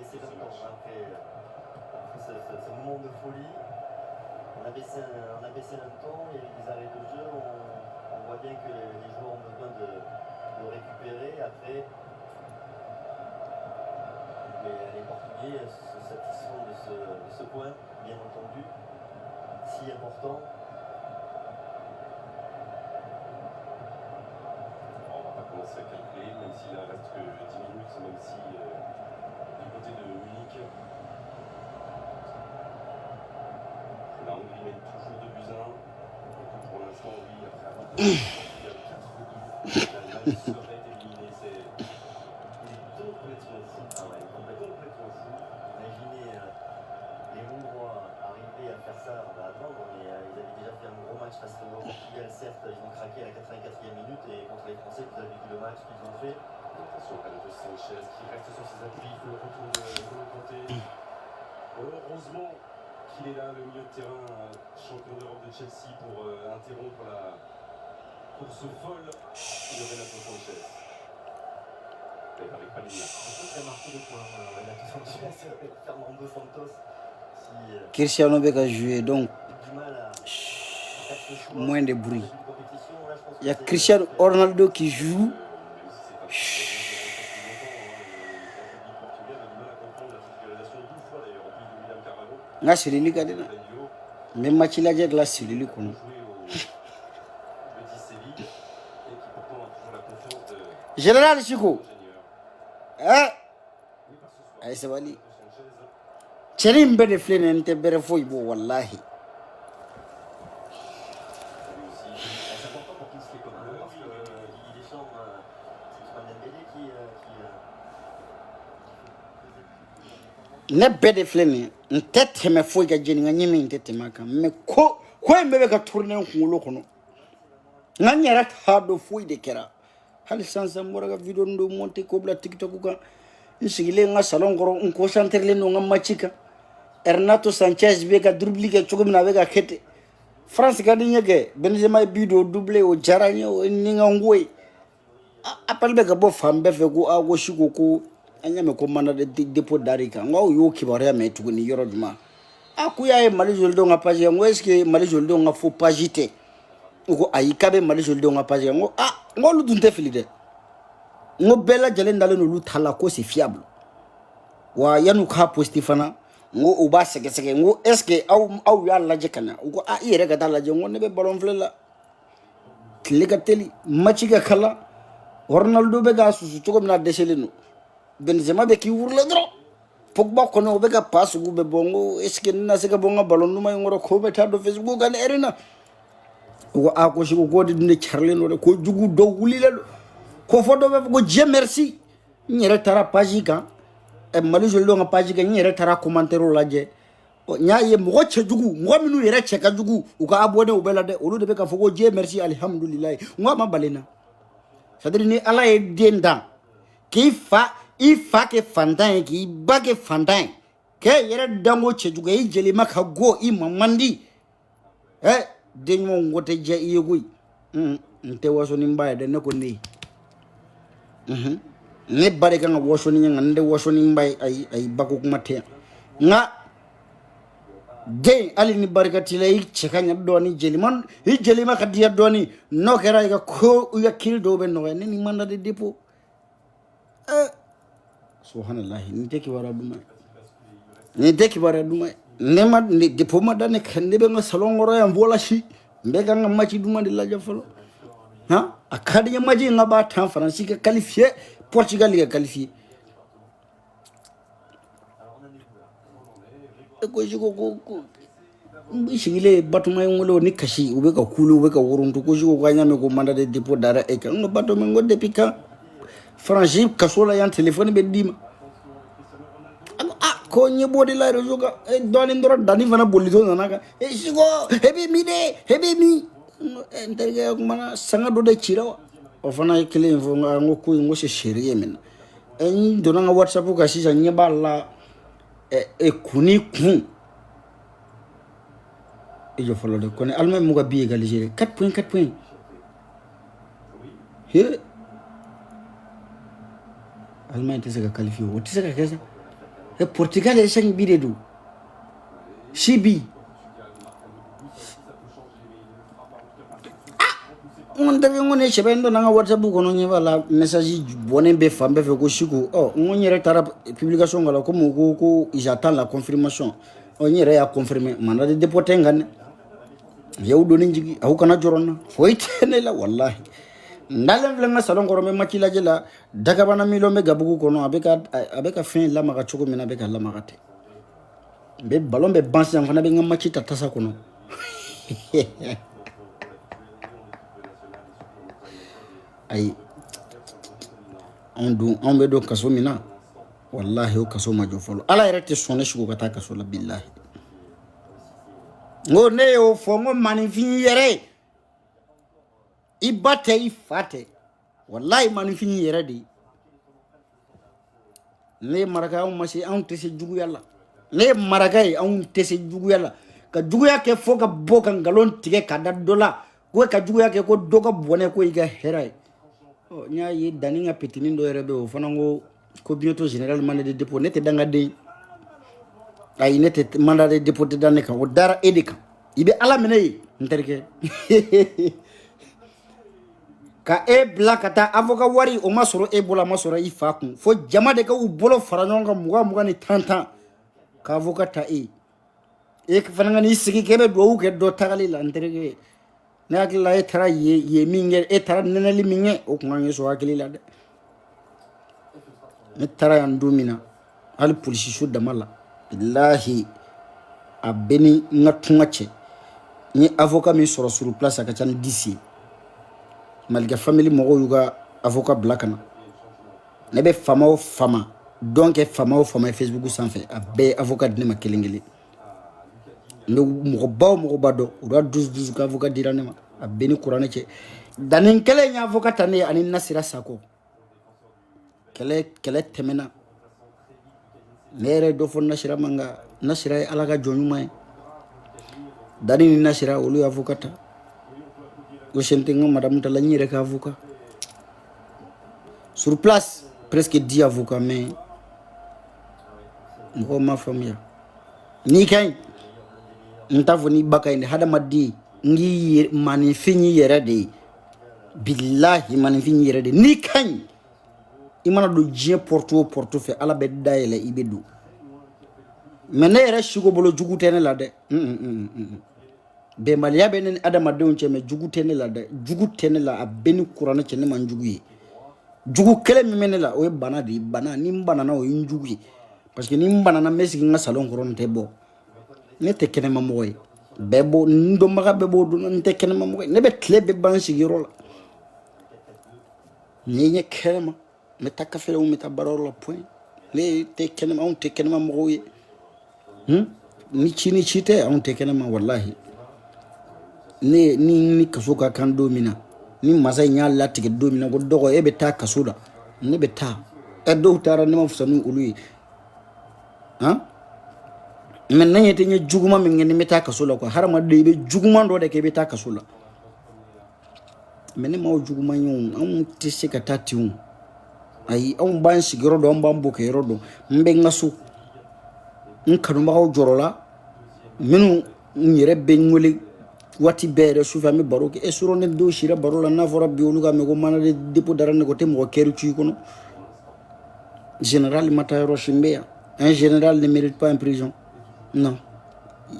baissé d'un temps après ce moment de folie. On a baissé un temps, il y a eu des arrêts de jeu, on voit bien que les joueurs ont besoin de récupérer. Après, les Portugais se satisfont de ce point, bien entendu, si important. On va pas commencer à calculer, même s'il en reste que 10 minutes, même si du côté de Munich, la Hongrie mène toujours 2-1. Donc pour l'instant, oui, après avoir il y a 4 buts, l'Allemagne serait éliminée. Il est complètement fou. Ah ouais, complètement fou. Imaginez les Hongrois arriver à faire ça, on va attendre, mais ils avaient déjà fait un gros match face au Portugal, certes, ils ont craqué à la 84e minute, et contre les Français, vous avez vu le match qu'ils ont fait. Attention quand même de Sanchez qui reste sur ses appuis, il faut le retour de l'autre côté. Heureusement qu'il est là, le milieu de terrain, champion d'Europe de Chelsea, pour interrompre la course folle de Renato Sanchez. Avec Palhinha. Je pense qu'il a marqué le point, Renato Sanchez, Fernando Santos. Cristiano Beck a joué, donc moins de bruit. Il y a Cristiano Ronaldo qui joue. Nga silili ka dina mais match la jeg la silili kono général Chico ay sabali cherim bede flene nte bere foy bo wallahi ne bede flene ntete me foy ga jeni nga nyime ntete maka me ko mbebe ka tourner ngulo kono nga nyara ta do foy de kera hal sansa mora ga video ndo monte ko bla TikTok ka nsigile nga salon goro nko santerle no nga machika Renato Sanchez be ka dribble ke chogo mina be ka kete France ga dinyege Benzema bido doublé o jaranyo ninga ngwe apal be ka bo fambe fe ko ago shiko ko anyame ko mana de dépôt d'arika ngo yo kibare me tuguni yoro duma akuya e Mali joldo nga page ngo eske Mali joldo nga faut pas jiter ngo ayika be Mali joldo nga page ngo ngo lu dunte filide ngo bela jale ndale no lu thala ko c'est fiable wa yanu ka postifana ngo uba sege ngo eske au ya laje kana ngo yere ga dalaje ngo ne be ballon flela kliga teli machiga kala Ronaldo be ga susu to na deselino Benzema be ki wurle dro Pogba kono be ga pass gu be bongo eske na sega bonga ballon numa ngoro ko be ta do Facebook gan erina ngo ko shi ko di ne charleno de ko jugu do wulile ko fodo be ko je merci nyere tara page kan e Mali joldo nga page kan nyere tara commentaire laje nya ye mo che jugu mo minu yere che ka jugu uka abone ubela de olu de be ka fogo je merci alhamdulillah ngwa balena sadri ni ala e denda ki fa ke fandan ki ba ke fandan ke yere dango che jugu e jeli maka go I mamandi denyo ngote je yegui nte waso ni mbaye de ne ko ni ne bare kan waso ni ngande waso ni mbaye ay bako kuma te nga de ali ni barkati lay chekanya doni jeliman I jelima kadiya doni no kera ga ko ya kildo be no ni manda de dépôt subhanallah ni teki wara duma nema ni dépôt ma dane kande be nga salon ngoro ya mbola shi mbega nga machi duma de la jafalo akadi ya maji nga ba tan France ka qualifié Portugal ga qualifié ko jigo ko shigile batuma ngolo ni kashi ube ka kulu ube ka wuruntu ko jigo ka nyame ko manda de dépôt dara e ka no batuma ngo depuis quand France kasola yan téléphone be dima ko nyebodi la rezo ka doni ndoro dani fana bolito nanaka shigo hebi mi enterge mana sanga do de chirawa o fana kile info ngo ku ngo se chérie men en dona nga WhatsApp ka sisa nyeba la kuni kun jo folo de kone Allemagne mo ga bi égaliser 4 points Allemagne te se ka qualifier o te se ka kesa e Portugal e 5 bi de do Chibi on tagi ngone chebendo nanga WhatsApp ko no nyeba la message bonen be fambe fe ko shiko ngonyere tara publication ngala ko mo ko j'attends la confirmation on yere ya confirmer manda de déporter ngane yow do ni jigi aw kana joronna foytene la wallahi ndalen vlenga salon ko me makila jela daga bana milo me gabugu ko no abeka fin la maka choko mina beka la makate be ballon be bansi fana be ngam makita tasa ko no ay on be do kaso mina wallahi o kaso ma jo folo ala rete sonne shugo kata kaso la billahi ngone o fongo manifin yere ibate ifate wallahi manifin yere di ne maraka on masi on tese jugu yalla ne maraka on tese jugu yalla ka jugu yake foka boka ngalon tige kada dola ko ka jugu yake ko doga bone ko iga herai nya yi dani nga petini ndo rebe o fanango ko bientôt général mandat de dépôt nete danga de ay nete mandat de dépôt de daneka o dara edeka ibe ala mene nterke ka e blakata avocat wari o masoro e bola masoro ifa kun fo jama de ka u bolo faranonga muga ni 30 ans ka avocat ta e ka fananga ni sigi kebe do u ke do tagali la nterke ne akila e tara ye minge e tara neneli minge o kunga so akili la de ne tara yandumina al police shu damala billahi abeni ngatungache ni avocat mi soro sur place aka chan d'ici malgré famille mo yuga avocat blakana ne be fama o fama donc fama o fama Facebook sans fait abe avocat ne ma kelengeli no mo bado ura 12 ka avocat diranema abeni qur'ane che danin kele nya avocat tane ani nasira sako kele temena nere do fon nasira manga nasira alaga jonyuma danin nasira olu avocat o sentenga madame tala nyire ka avocat sur place presque 10 avocats mais ngo ma famille ni kay ntavoni bakainde hada maddi ngi mani fini yere de billahi mani fini yere de ni kany imana do jien porto fe ala be dayele ibedu mena yere shugo bolo jugutene la de be maliya benen adama de onche me jugutene la de jugutene la abeni qur'ana chene man juguyi jugu kele mi menela o bana di bana ni mbana na o injugi parce que ni mbana na mesi nga salon koron tebo ne te kene mamoy bebo ndo maga bebo do ne kene mamoy ne be tlebe ban sigiro la ni ne kema me takafele me tabarolo point le te kene ma on te kene mamoy ni chini chite on te kene ma wallahi ni kasuka kan domina ni masay nya latige domina go dogo ebe ta kasuda ne be ta e do tara ne ma fusanu ului men nanyete nya juguma min ngene meta kasula ko harama de be juguma ndo de ke beta kasula men ma juguma yun am tisika tatiun ay am ban sigiro do am bo ke rodo mbe ngasu nkanu ma ko jorola minu nyere be ngoli wati bere sufa mi baroke e suro ne do shira barola na fora bi oluga me go mana de depo darane ko tem ko keru ci kono général Matayoro Shimbea un général ne mérite pas une prison. Non.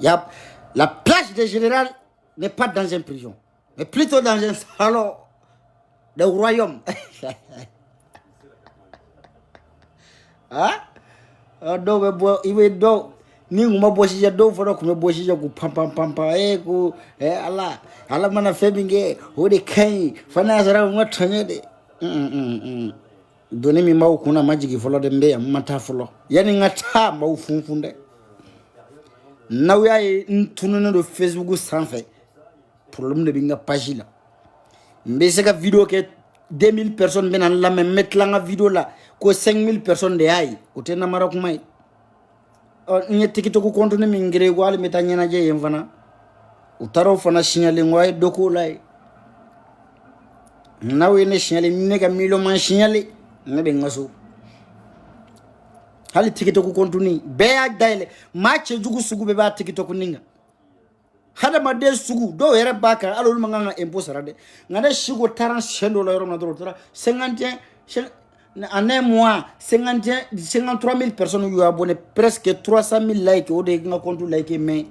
La place de général n'est pas dans une prison, mais plutôt dans un salon de royaume. Il veut do ni nguma bosija do foro kuma bosija ku pam ala mana feminge o de kai fana zara ngotanye de doni mi maw kuna majigi folo de mbe mata folo yani ngata maw funfunde nawya ntunu do Facebook sanfe problème de binga page la mbe se ka vidéo ke 2000 personnes benan la me mettre la vidéo la ko 5000 personnes de ay o te namara kuma ni tikito ko compte ne mi ngire go al metanya na je yemfana utaro fana signalé ngoy doko lay nawe ne signalé ne ka milo man signalé ne be ngaso hali TikTok kontuni be ya daile match jugu sugu be ba TikTok ninga hada made sugu do yere baka alolu manganga impôt sarade ngade shigo taran shendo la yoro na dro tora 50 en un mois 53 000 personnes yu abonné presque 300 000 likes o de nga compte like mais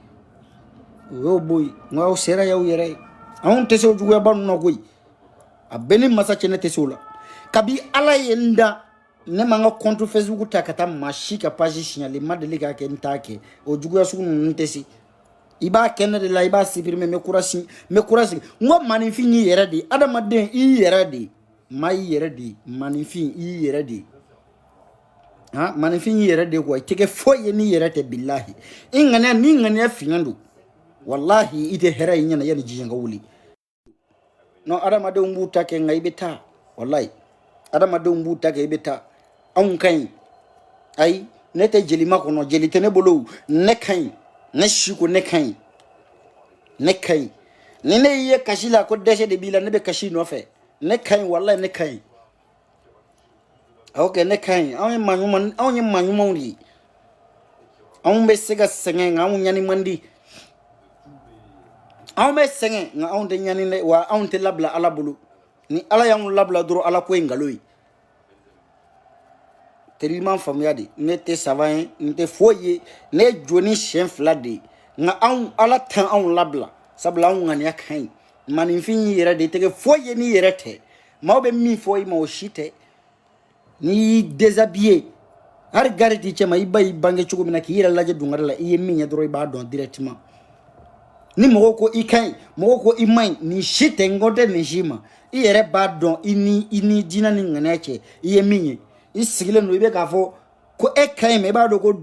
yo boy nga o sera yaw yere on teso jugu ya banu no koy a beni masa chene tesola kabi ala yenda ne manga compte Facebook ta kata mashika page signalé madeli ka ke ntake o jugu ya sugu ntesi iba kenne de la iba supprimer me kurasi ngo manifin yi yere de adamaden yi yere de mai yere de manifin yi yere de ha manifin yi yere de ko tege foye ni yere te billahi ingane ni ngane finando wallahi ite hera yinya na yani jinga wuli no adamaden mbuta ke ngai beta wallahi adamaden mbuta ke beta on kan ai nete jeli makono jeli tene bolo ne kan ne shiko ne kan ne ye kashila ko deshe de bila ne be kashi no fe ne kan wallahi ne kan okay ne kan awon manyuma uri awon be sega sengen awon nyani mandi awon be sengen nga awon de nyani ne wa awon te labla ala bulu ni ala yang labla duro ala ko ngaloi tellement familiade ne te savant ne te foyer ne joni chien flade nga awon ala tan awon labla sabla awon ngani akan manifin yere de te foyer ni yere te mawbe mi foyi ma o shite ni déshabillé har gardi chema ibay bange chugo mina ki yira laje dungar la iye minya doro ba don directement ni moko ikan moko imay ni shite ngode ni jima iyere ba don ini dina ni nganache iye minya isigile no ibe kafo ko ekai me ba do ko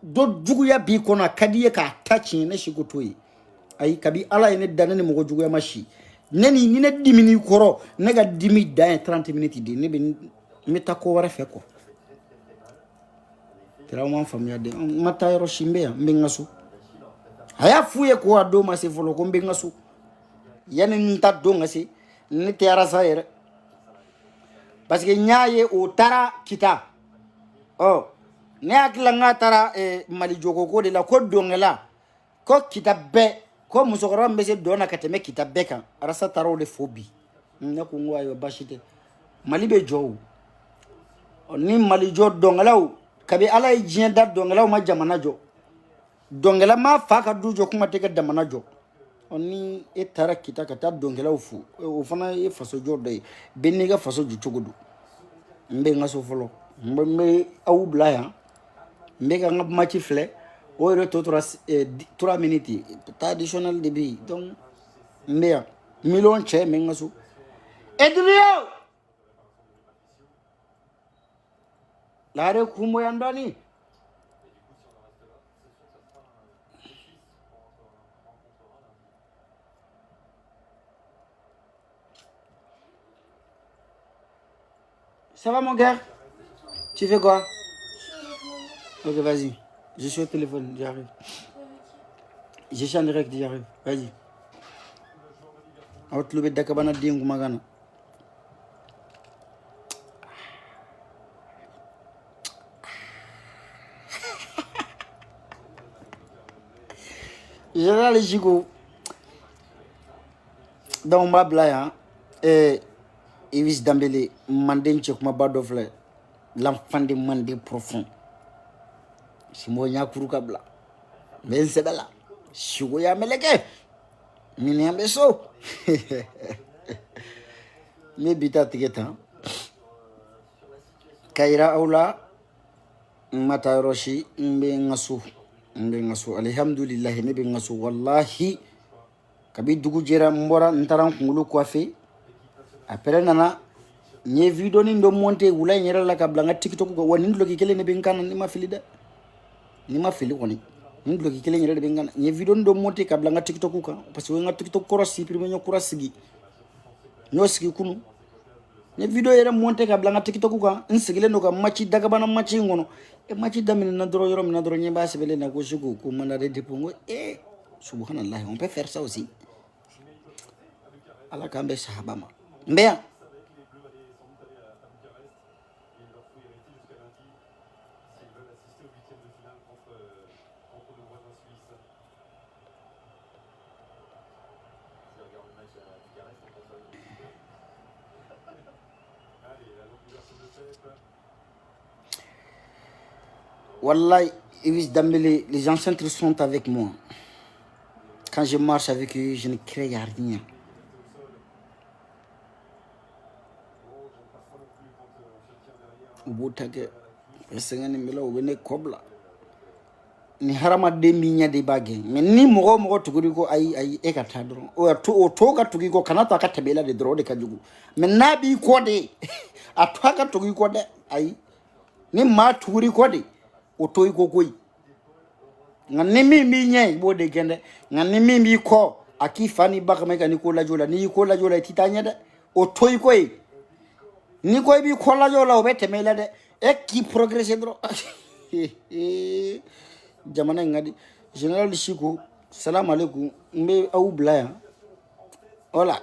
do jugu ya bi ko na kadiye ka tachi ne shigutoyi ay kabi ala ene danane moko jugu ya mashi neni ni ne dimini koro ne ga dimi da 30 minutes di ne be meta ko wara fe ko trauma famia de mata yoro shimbe ya mbingasu haya fuye ko ado ma se folo ko mbingasu yani nta do ngasi ni tiara sa yere parce que nyaaye o tara kita oh ne akila ngatara mali jogo ko de la ko dongela ko kita be ko musokoro mbese dona kateme kita be kan arasa taro de fobi ne ko ngwa yo bashite mali be jowo ni mali jo dongelaw kabi ala jien da dongelaw ma jamana jo dongela ma fa ka du jo kuma te ka damana jo oni etara kita kata dongelaw fu o fana e faso jo de benni ga faso ju chogodu mbe ngaso folo mbe awu blaya mbe ga ngab ma ci fle o re to 3 minutes traditionnel de bi donc mbe million che me ngaso edrio lare kumo yandani ça va mon gars? Tu fais quoi? Ok, vas-y. Je suis au téléphone, j'arrive. Je suis en direct, j'arrive. Vas-y. On va te lever d'Akabana Dingu Magana. Général Jigo. Dans ma blague, Ivis Dambele, Mandin Chokma Badofle, l'enfant de Mandé profond. Simonia Kurukabla. Mais c'est là. Shugoya Meleke. Miniambeso. Mais bita tigeta. Kaira Aula Mataroshi Mbengasu. Mbengasu. Alhamdulillah, Nebengasu. Wallahi. Kabi Dugu Jera Mbora Ntaran Kungulu Kwafe. Après nana nye video ni ndo monte wula nyera la kablanga TikTok ko woni ndo kikele ne benkana ni ma filida ni ma fili woni ndo kikele nyera de benkana nye video ndo monte kablanga TikTok ka parce que nga TikTok ko rasi prime nyo kura sigi nyo sigi kunu nye video yera monte kablanga TikTok ka nsigile ndo ka machi daga bana machi ngono e machi damina na doro yoro na doro nye ba sebele na ko shugo ko manda de depongo subhanallah on peut faire ça aussi ala kambe sahabama mbea Wallahi, Ivis Dambélé, les ancêtres sont avec moi. Quand je marche avec eux, je ne crée rien. Ubutake, esengani mila ubene kobla. Ni harama demi de bagé. Mais ni mogo tuguri ko ay e ka ta dron. O to ka tugi ko kanata ka tabela de dro de ka jugu. Mais nabi ko de. Atwa ka tugi ko de ay. Ni ma tuguri ko de. O to ko koi. Ngani mi nye bo de gende. Ngani mi ko aki fani baka meka ni ko la jola ni ko la jola titanya de. O to ko e. Ni ko bi ko la jola o bete mela de. E ki progresser dro. Jamana ngadi General Shiko, salam alaikum, mbe au blaya. Hola.